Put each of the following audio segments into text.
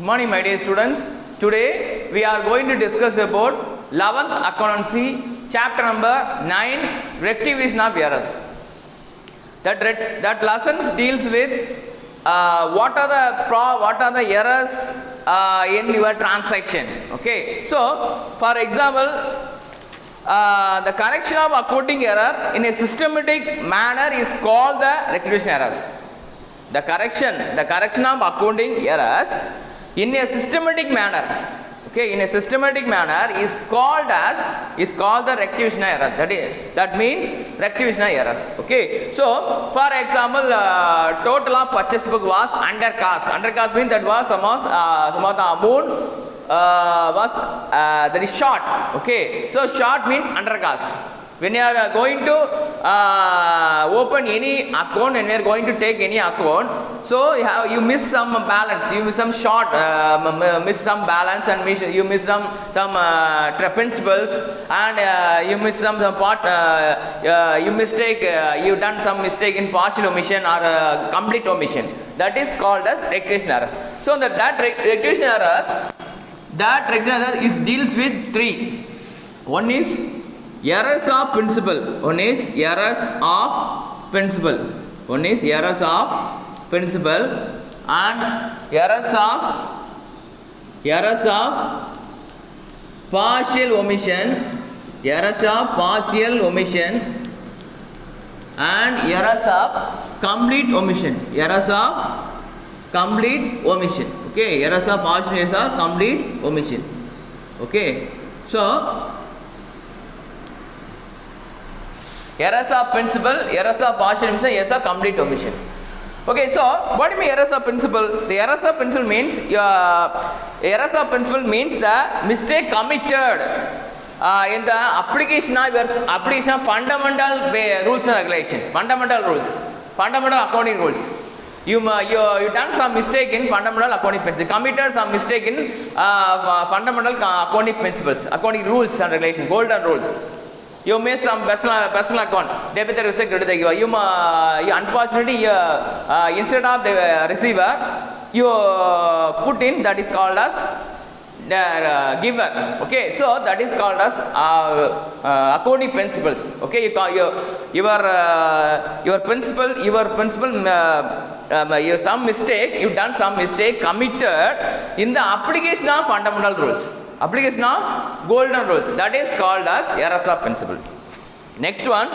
Good morning, my dear students. Today we are going to discuss about 11th accountancy, chapter number 9, rectification of errors. That lessons deals with what are the errors in your transaction. Okay, so for example, the correction of accounting error in a systematic manner is called the rectification errors. The correction of accounting errors in a systematic manner, okay, in a systematic manner is called the rectification error. That means rectification errors. Okay, so for example, total of purchase book was under cost. Under cost means that was some of the amount was that is short. Okay, so short means under cost. When you are going to open any account and we are going to take any account, so you miss some balance, you miss some short, miss some balance, and you miss some principles, and you miss some part, you done some mistake in partial omission or complete omission. That is called as rectification errors. So that rectification errors is deals with three. One is errors of principle. One is errors of principle. One is errors of principle and errors of partial omission. Errors of partial omission and errors of complete omission. Errors of complete omission. Okay, errors of partial omission or complete omission. Okay, so errors of principle, errors of partial omission, errors of complete omission. Okay, so what do you mean errors of principle? The errors of principle means the mistake committed in the application of fundamental rules and regulations, fundamental accounting rules. You done some mistake in fundamental accounting principles, committed some mistake in fundamental accounting principles, accounting rules and regulations, golden rules. You miss some personal account, debit receipt, credit. You unfortunately instead of the receiver, you put in that is called as the giver. Okay, so that is called as accounting principles. Okay, you call your principle, you some mistake, you done some mistake committed in the application of fundamental rules. Application of golden rules, that is called as errors of principle. Next one,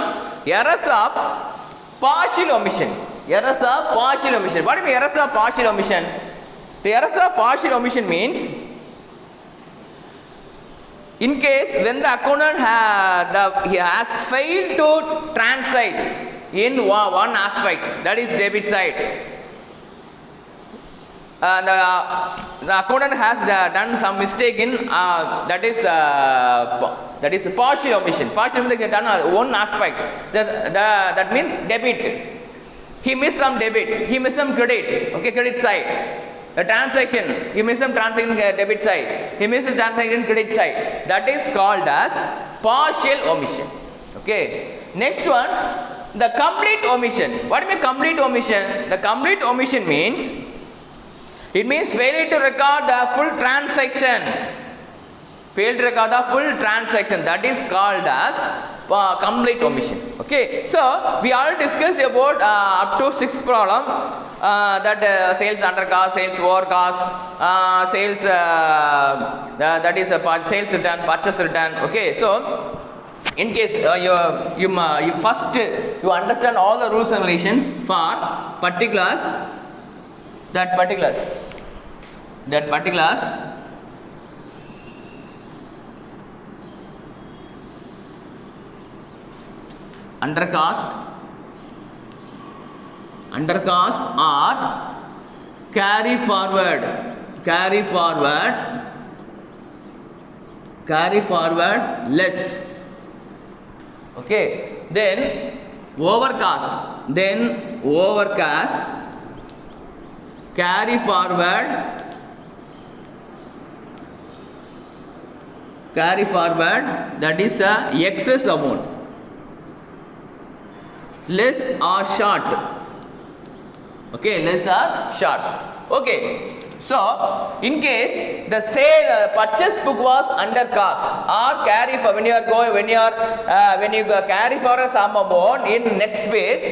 errors of partial omission. Errors of partial omission. What do you mean errors of partial omission? The errors of partial omission means in case when the accountant he has failed to transact in one aspect, that is debit side. The accountant has done some mistake in that is partial omission. Partial omission, they done one aspect. That means debit. He missed some debit. He missed some credit. Okay, credit side. The transaction. He missed some transaction debit side. He missed the transaction credit side. That is called as partial omission. Okay. Next one, the complete omission. What do you mean complete omission? The complete omission means it means failure to record the full transaction. Failure to record the full transaction. That is called as complete omission. Okay. So we already discussed about up to 6th problem that sales under cost, sales over cost, sales that is sales return, purchase return. Okay. So in case you first you understand all the rules and regulations for particulars. That particulars under cost or carry forward less. Okay, then overcast, carry forward that is excess amount, less or short. Okay, less or short. Okay, So in case the sale purchase book was under cost or carry for when you are going when you carry for some amount in next page,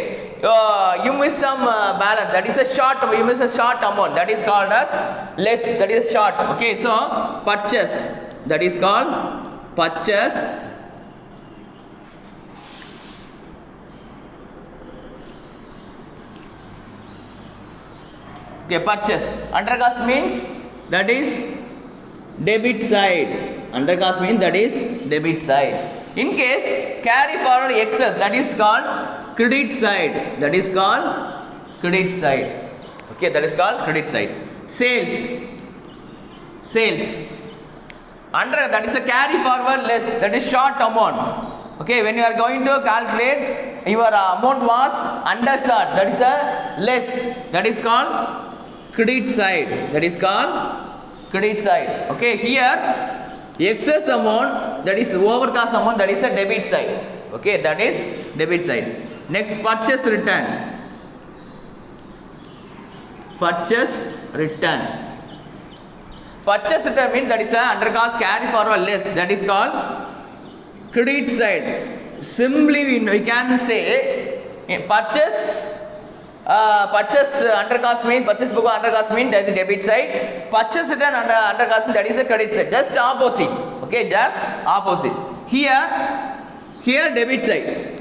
you miss some balance, that is a short, you miss a short amount, that is called as less, that is short. Okay, so purchase, that is called purchase. Okay, purchase. Under cost means that is debit side. Under cost means that is debit side. In case carry forward excess, that is called credit side. That is called credit side. Okay, that is called credit side. Sales. Sales. Under that is a carry forward less, that is short amount. Okay, when you are going to calculate your amount was undershot, that is a less, that is called credit side. That is called credit side. Okay, here excess amount, that is overcost amount, that is a debit side. Okay, that is debit side. Next, purchase return. Purchase return. Purchase return means that is a under cost carry forward less, that is called credit side. Simply we can say purchase under cost means purchase book under cost means that is the debit side. Purchase return under cost means that is the credit side. Just opposite. Okay, just opposite. Here debit side.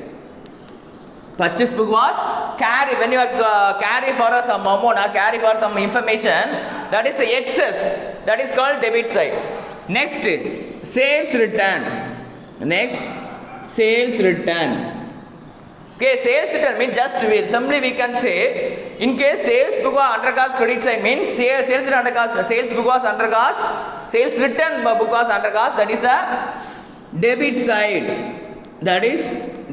Purchase book was carry, when you are carry for some amount or carry for some information, that is excess, that is called debit side. Next, sales return. Next, sales return. Okay, sales return means just simply we can say, in case sales book was under cost credit side means sales return under cost, sales book was under cost, sales return book was under cost, that is a debit side. That is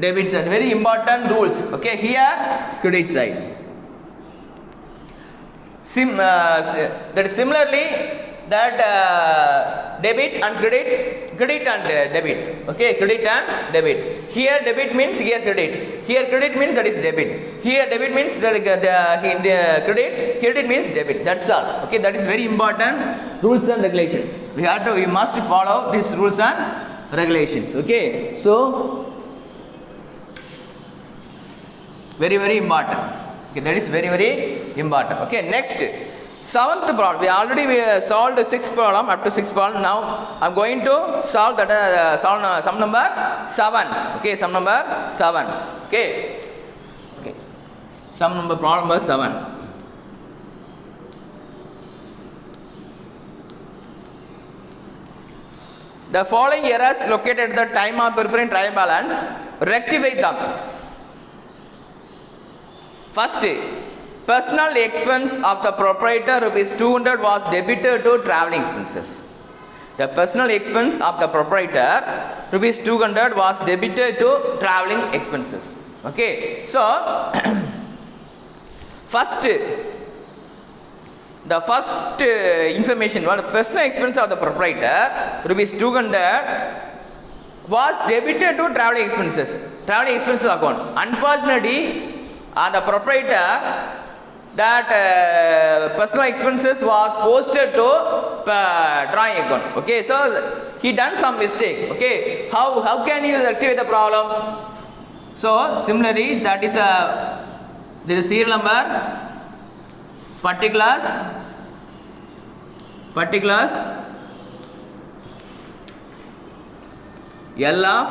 debit side. Very important rules. Okay, here credit side. That is similarly that debit and credit and debit. Okay, credit and debit. Here debit means here credit. Here credit means that is debit. Here debit means that the credit. Credit means debit. That's all. Okay, that is very important rules and regulations. We must follow these rules and regulations. Okay, so very important. Okay, that is very important. Okay, next, seventh problem. We already solved the sixth problem, up to sixth problem. Now I am going to solve that sum number 7. Okay, sum number 7. Okay, sum number problem number 7. The following errors located at the time of preparing trial balance, rectify them. First, personal expense of the proprietor rupees 200 was debited to travelling expenses. The personal expense of the proprietor rupees 200 was debited to travelling expenses. Okay, so the first information, what personal expense of the proprietor rupees 200 was debited to travelling expenses account. Unfortunately, the proprietor, that personal expenses was posted to drawing account. Okay, so he done some mistake. Okay, how can you rectify the problem? So similarly, that is there is serial number, particulars, L of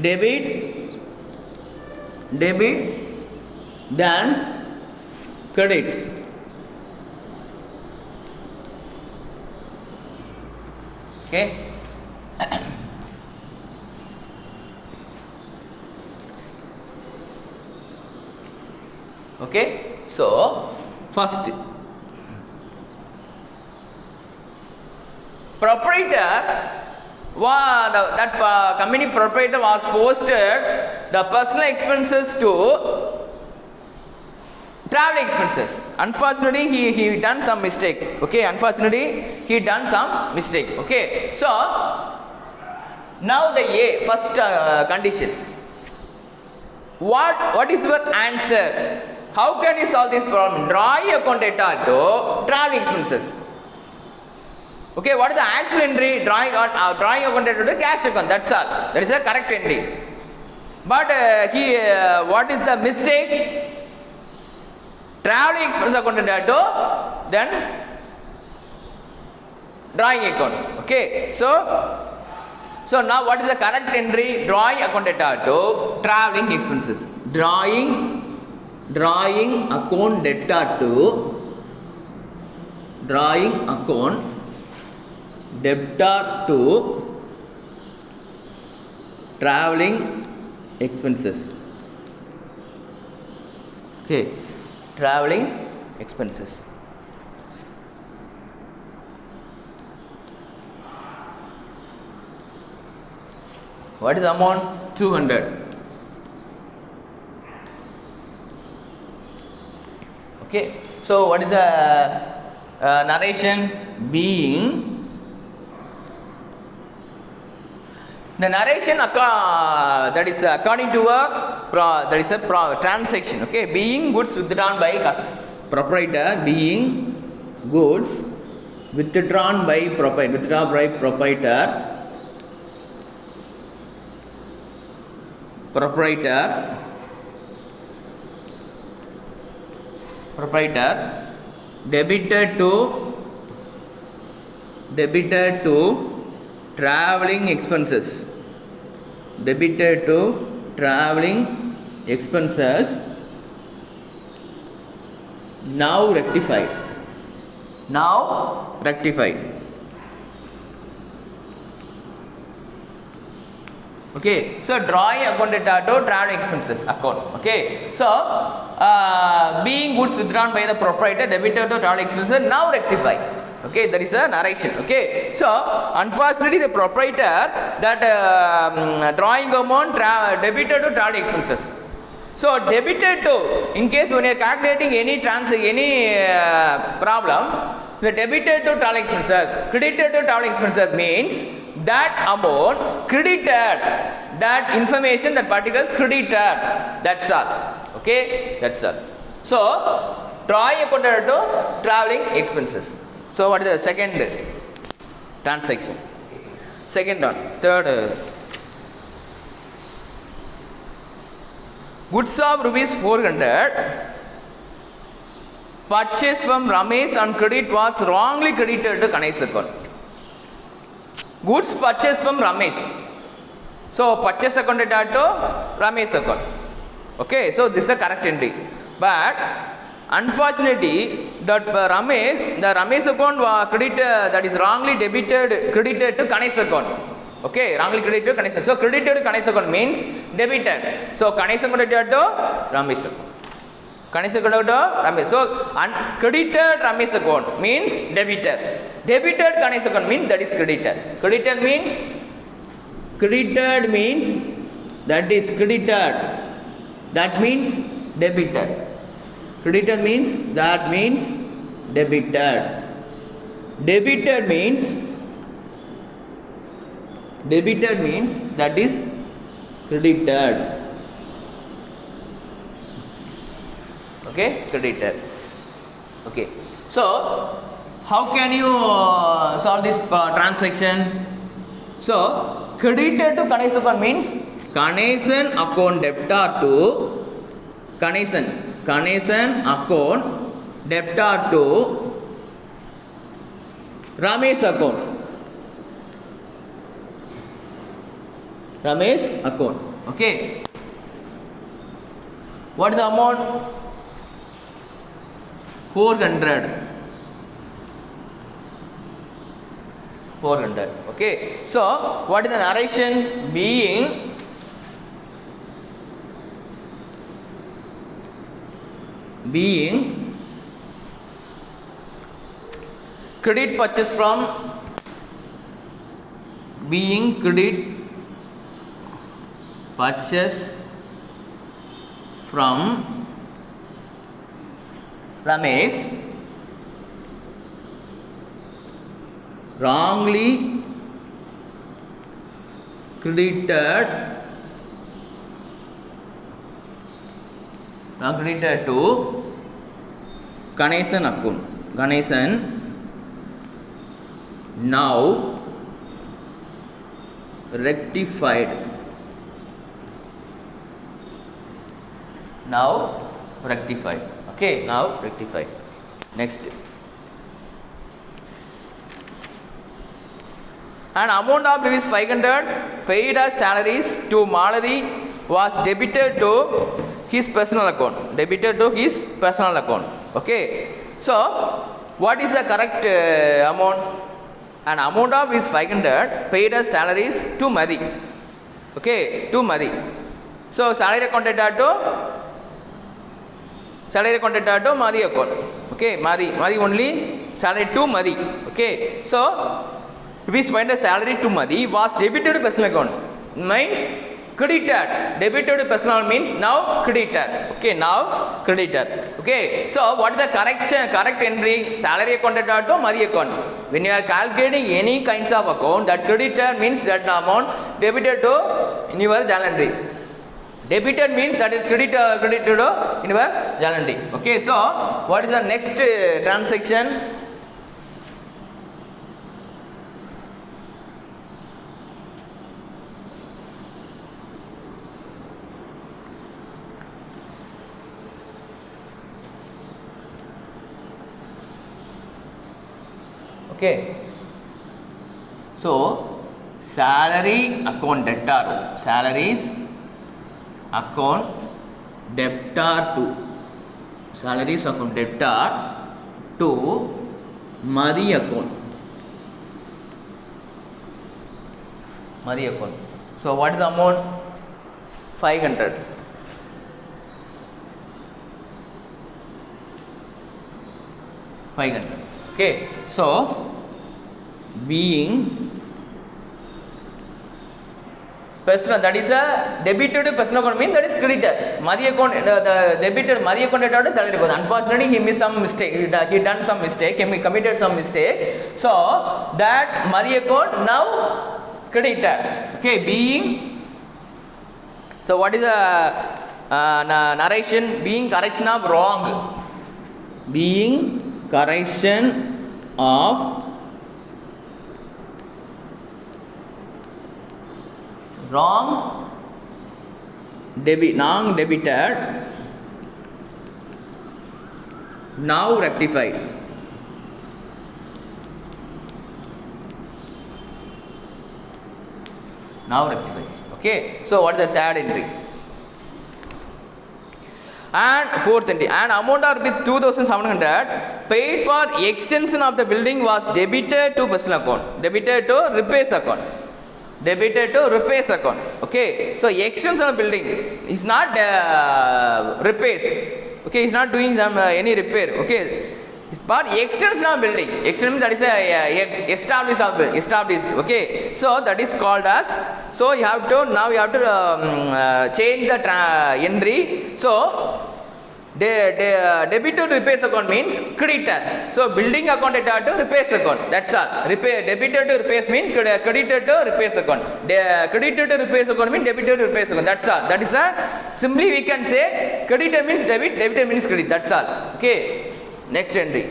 debit, then credit. Okay. Okay, so first, proprietor, that company proprietor was posted the personal expenses to travel expenses. Unfortunately, he done some mistake. Okay, Okay, so now the first condition. What is your answer? how can you solve this problem? Drawing account data to traveling expenses. Okay, what is the actual entry? Drawing account data to cash account. That's all. That is the correct entry. But what is the mistake? Traveling expense account data to then drawing account. Okay, so now what is the correct entry? Drawing account data to traveling expenses. Drawing account data to drawing account debtor to traveling expenses. Okay, traveling expenses. What is the amount? 200. Okay, so what is the narration? Being the narration that is according to a transaction. Okay, being goods withdrawn by proprietor, being goods withdrawn by proprietor. Debited to traveling expenses. Debited to traveling expenses. Now rectified. Okay, so drawing account data to traveling expenses account. Okay, so being goods withdrawn by the proprietor, debited to traveling expenses, now rectified. Okay, that is a narration. Okay, so unfortunately the proprietor that drawing amount debited to traveling expenses. So debited to, in case when you are calculating any problem, the debited to traveling expenses, credited to traveling expenses means that amount credited, that information, that particulars credited. That's all. Okay, that's all. So drawing account to traveling expenses. So what is the second transaction? Second one. Third. Goods of rupees 400 purchased from Ramesh on credit was wrongly credited to Ganesh's account. Goods purchased from Ramesh. So purchase account data to Ramesh's account. Okay, so this is the correct entry. But unfortunately, that the Ramesh account was credited, that is wrongly credited to Ganesh's account. Okay, wrongly credited to Ganesh. So credited to Ganesh account means debited. So Ganesh account credited to Ramesh account. Ganesh account to Ramesh. So credited Ramesh account means debited. Debited Ganesh account means that is credited. Credited means that is credited. That means debited. Credited means that means debited. Debited means that is credited. Okay, credited. Okay, so how can you solve this transaction? So credited to Ganesh account means Ganeshan account debtor to Ganeshan account debtor to Ramesh account. Ramesh account. Okay. What is the amount? 400. Okay. So what is the narration? Being credit purchase from Ramesh wrongly credited now credited to Ganesan account. Ganesan now rectified. Now rectified. Okay, now rectified. Next. An amount of rupees 500 paid as salaries to Maladi was debited to his personal account. Debited to his personal account. Okay. So, what is the correct amount? An amount of rupees 500 paid as salaries to Madi. Okay, to Madi. So, salary accounted to Madi account. Okay, Madi only salary to Madi. Okay, so rupees 500 salary to Madi was debited to personal account. Means credited. Debited to personal means now credited. Okay, now credited. Okay, so what is the correct entry? Salary accounted to Madi account. When you are calculating any kinds of account, that credited means that amount debited to in your journal entry. Debited means that is credited in your journal entry. Okay, so what is the next transaction? Okay, so salary account debtor, salaries account debtor to salaries account debtor to Madi account. Madi account. So what is the amount? 500. 500. Okay, so being personal, that is a debited personal account means that is credited. Madi account, the debited Madi account debtor salary account. Unfortunately, he missed some mistake. He done some mistake. He committed some mistake. So that Madi account now credited. Okay, being. So what is the narration? Being correction of wrong. Being correction of wrong debited now rectified. Now rectified. Okay, so what is the third entry? And fourth entry, an amount of 2,700 paid for extension of the building was debited to personal account. Debited to repairs account. Debited to repairs account. Okay, so extension of building is not repairs. Okay, he's not doing some any repair. Okay, but extension of building. Extension, that is established. Okay, so that is called as. So you have to change the entry. So debited to repairs account means credited. So building account to repairs account. That's all. Debited to repairs means credited to repairs account. Credited to repairs account means debited to repairs account. That's all. That is simply we can say credited means debit, debited means credit. That's all. Okay. Next entry.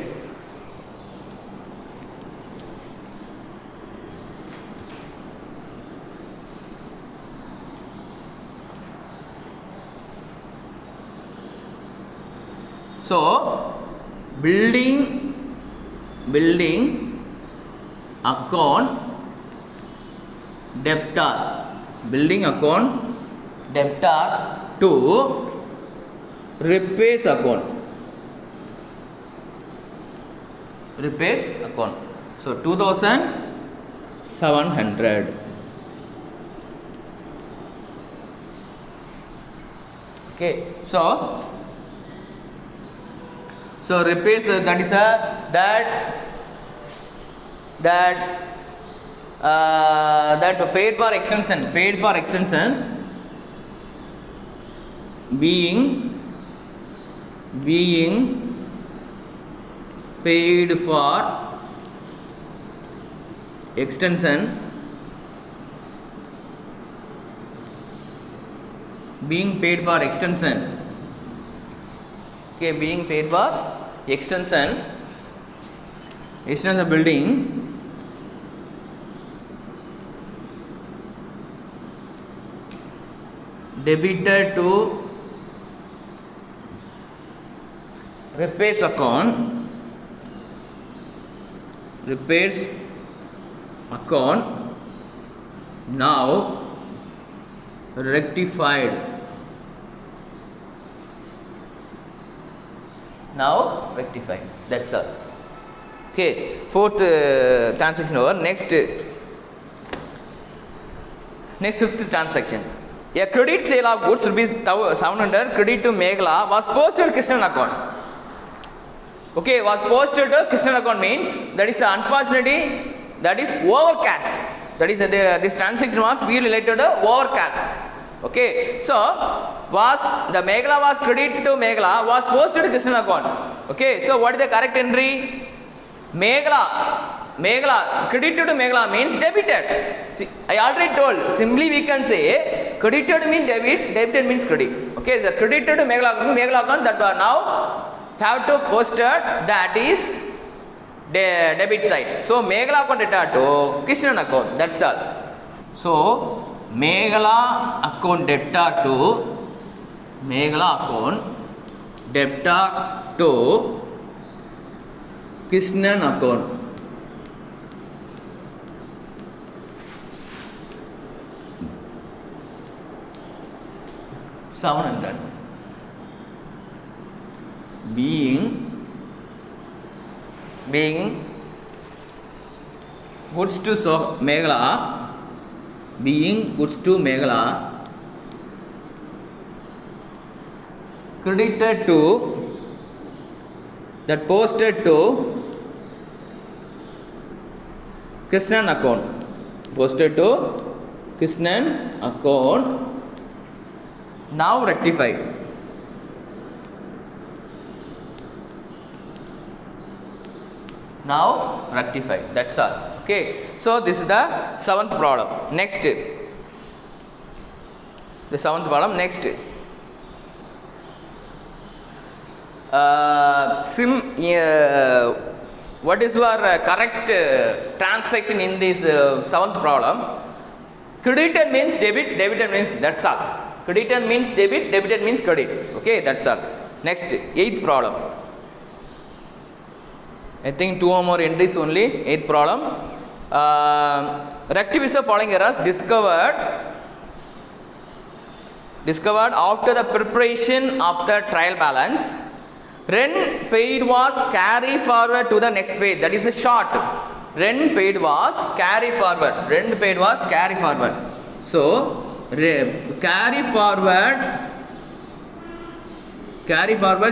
So building account debtor, building account debtor to repairs account. Repairs account. So 2,700. Okay, so repairs, that is that paid for extension being paid for extension Okay, being paid for extension of building. Debited to repairs account. Repairs account now rectified. Now rectified. That's all. Okay, fourth transaction over. Next fifth transaction. A credit sale of goods rupees 700 credit to Meghala was posted to Krishnan account. Okay, was posted to Krishnan account means that is unfortunately that is overcast. That is this transaction was be related to overcast. Okay, so was the Meghala was credit to Meghala was posted to Krishnan account. Okay, so what is the correct entry? Meghala credited to Meghala means debited. See, I already told. Simply we can say credited means debit, debited means credit. Okay, so credited to Meghala account that now have to posted that is debit side. So Meghala account data to Krishnan account. That's all. So Meghala account debtor to Meghala account debtor to Krishnan account. Being goods to Meghala, being goods to Meghala credited to that posted to Krishnan account, posted to Krishnan account, now rectified. Now rectified. That's all. Okay. So this is the seventh problem. Next, the seventh problem. Next, what is your correct transaction in this seventh problem? Credited means debit, debited means that's all. Credited means debit, debited means credit. Okay, that's all. Next, eighth problem. I think two or more entries only. Eighth problem. Rectifies the following errors discovered after the preparation of the trial balance. Rent paid was carry forward to the next page. That is a short. Rent paid was carry forward. Rent paid was carry forward. So carry forward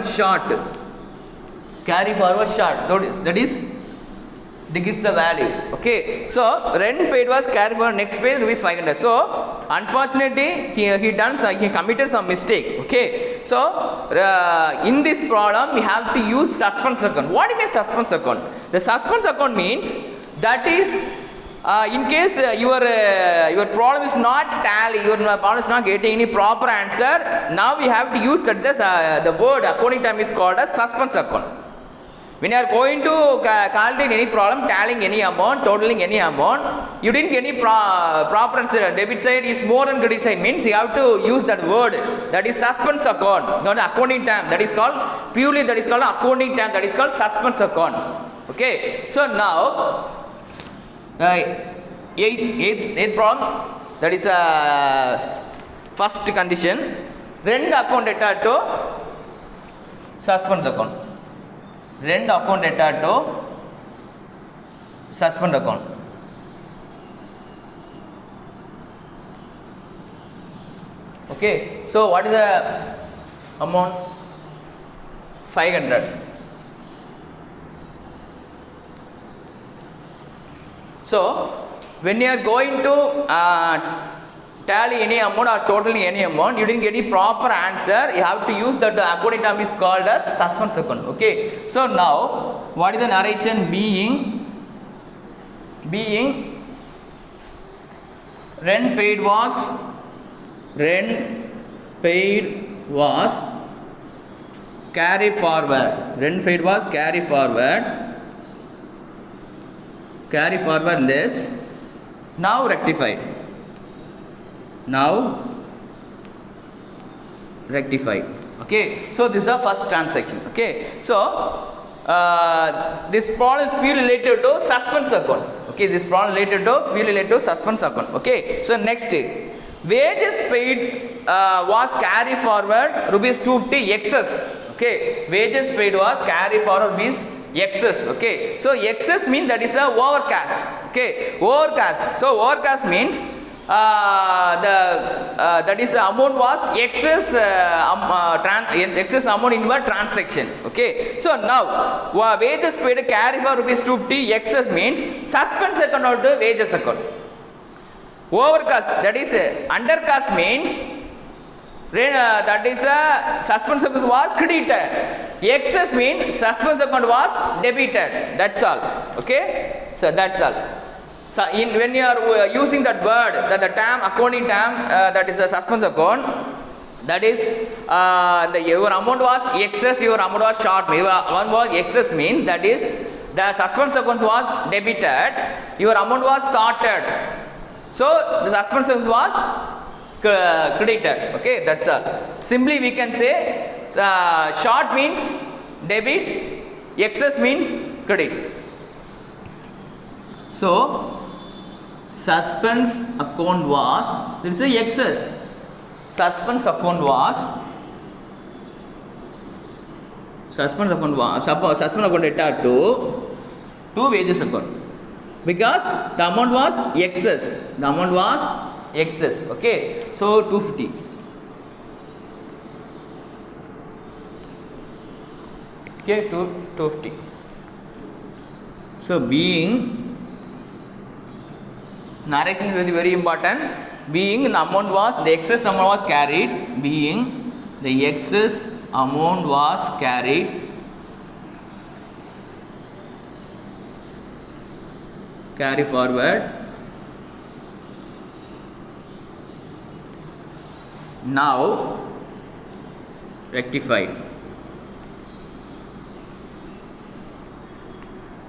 short. Carry forward short. That is the value. Okay. So rent paid was carry forward next page rupees 500. So unfortunately he committed some mistake. Okay. So in this problem we have to use suspense account. What is suspense account? The suspense account means that is in case your problem is not tally, your problem is not getting any proper answer. Now we have to use that the word accounting term is called as suspense account. When you are going to calculate any problem, tallying any amount, totaling any amount, you didn't get any proper answer. Debit side is more than credit side means you have to use that word. That is suspense account, not accounting term. That is called purely that is called accounting term. That is called suspense account. Okay. So now eighth problem. That is first condition. Rent account data to suspense account. Rent account data to suspend account. Okay. So what is the amount? 500. So when you are going to tally any amount or totaling any amount, you didn't get any proper answer, you have to use that accounting term is called as suspense account. Okay. So now what is the narration? Being rent paid was carry forward. Rectified was carry forward. Carry forward less. Now rectified. Now rectified. Okay, so this is the first transaction. Okay, so this problem is purely related to suspense account. Okay, this problem related to purely related to suspense account. Okay, so next, wages paid was carry forward rupees 250 excess. Okay, wages paid was carry forward rupees excess. Okay, so excess means that is a overcast. Okay, overcast. So overcast means that is the amount was excess excess amount in one transaction. Okay, so now wages paid carry for rupees 250 excess means suspense account or wages account. Overcast, that is undercast means that is suspense account was credited. Excess means suspense account was debited. That's all. Okay, so that's all. So when you are using that word, that the term accounting term, that is a suspense account, that is your amount was excess, your amount was short. Your amount was excess means that is the suspense account was debited, your amount was sorted. So the suspense account was credited. Okay, that's all. Simply we can say short means debit, excess means credit. So suspense account was, there is a excess. Suspense account was data to wages account, because the amount was excess. The amount was excess. Okay, so 250. Okay, 250. So being narration is very important. Being the amount was, the excess amount was carried. Being the excess amount was carried. Carry forward. Now rectified.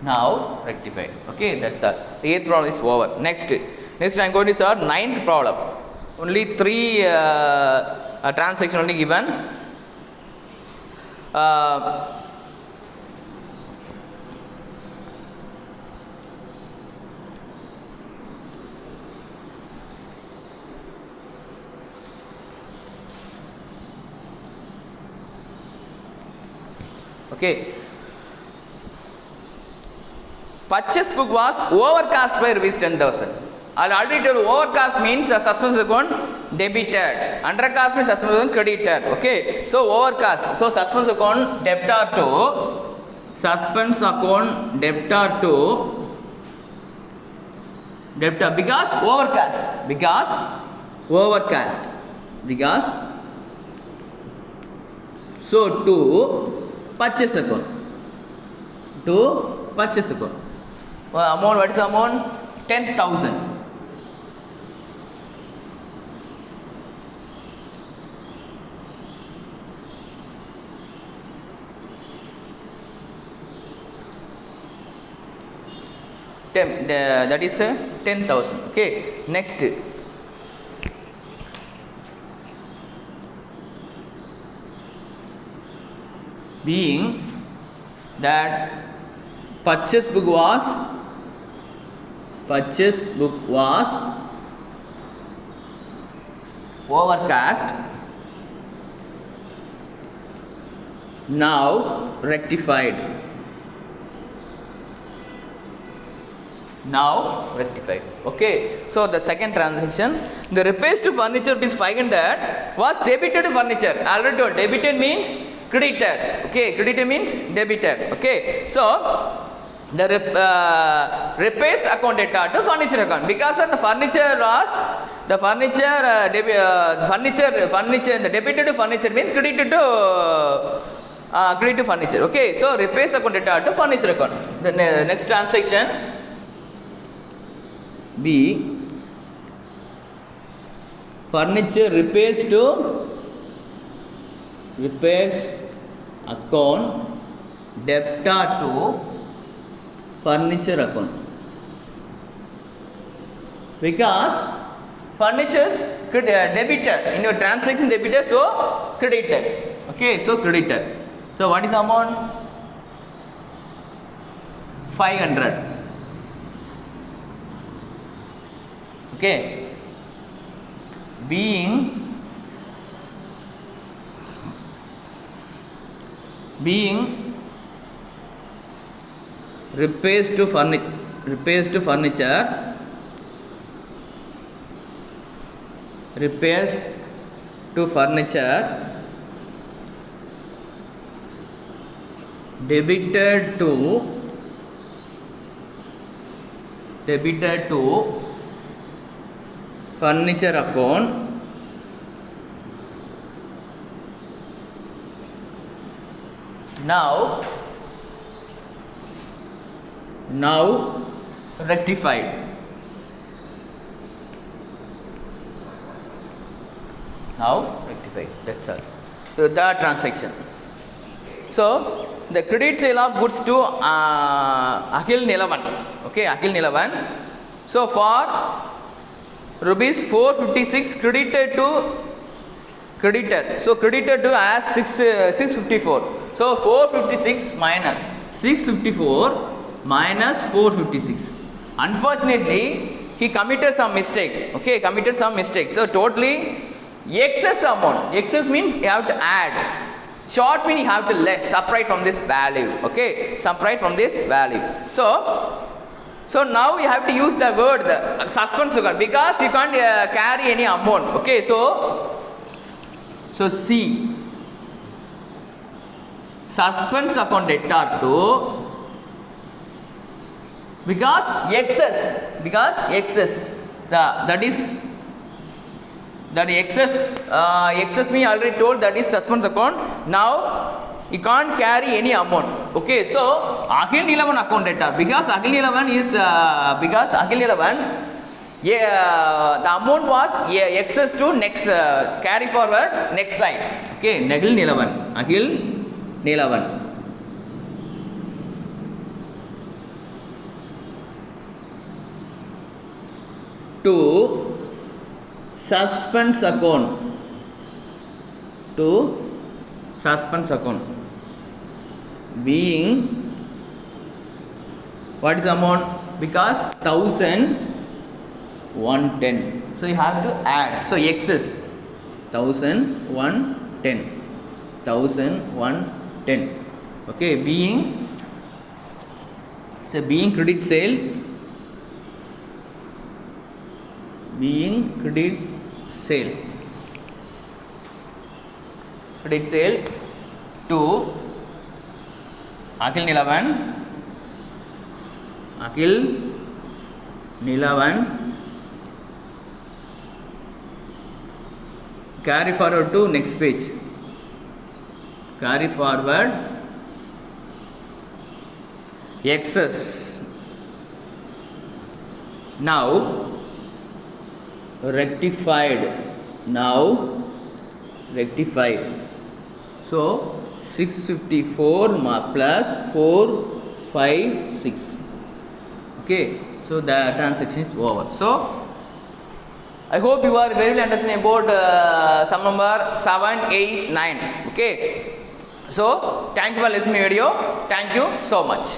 Now rectified. Okay, that's all. The 8th problem is over. Next I am going to solve 9th problem. Only 3 transactions only given. Okay. Purchase book was overcast by rupees 10,000. I already told you overcast means suspense account debited. Undercast means suspense account credited. Okay. So overcast. So suspense account debtor because overcast. So to purchase account. Amount, what is the amount? 10,000. That is 10,000. Okay. Next. Being that purchase book was overcast, now rectified. Okay, so the second transaction, the repairs to furniture rupees 500 was debited to furniture. Already told, debited means credited. Okay, credited means debited. Okay, so the repairs account data to furniture account, because of the furniture was the debited to furniture means credited to furniture. Okay, so repairs account data to furniture account. The next transaction B, furniture repairs account debtor to furniture account, because furniture debitor in your transaction debitor, so creditor. Okay, so creditor. So what is the amount? 500. Okay, being repairs to furniture repairs to furniture debited to furniture account now rectified. That's all. So the transaction. So the credit sale of goods to Akhil Nilavan. Okay, Akhil Nilavan. So for rupees 456 credited to creditor. So credited to as 654. So 456 minus 654 minus 456. Unfortunately, he committed some mistake. Okay, committed some mistake. So totally excess amount. Excess means you have to add. Short means you have to less. Subtract from this value. Okay, subtract from this value. So now you have to use the word the suspense account, because you can't carry any amount. Okay, so C, suspense account debtor to, because excess, so that excess me already told, that is suspense account. Now you can't carry any amount. Okay, so Akhil Nilavan account debtor, because Akhil Nilavan the amount was excess to next carry forward next side. Okay, Akhil Nilavan to suspense account being, what is the amount? Because 1110. So you have to add. So excess 1110. Okay, being credit sale, to Akhil Nilavan carry forward to next page. Carry forward excess. Now rectified. So 654 plus 456. Okay, so the transaction is over. So I hope you are very well understanding about sum number 7, 8, 9. Okay, so thank you for listening to the video. Thank you so much.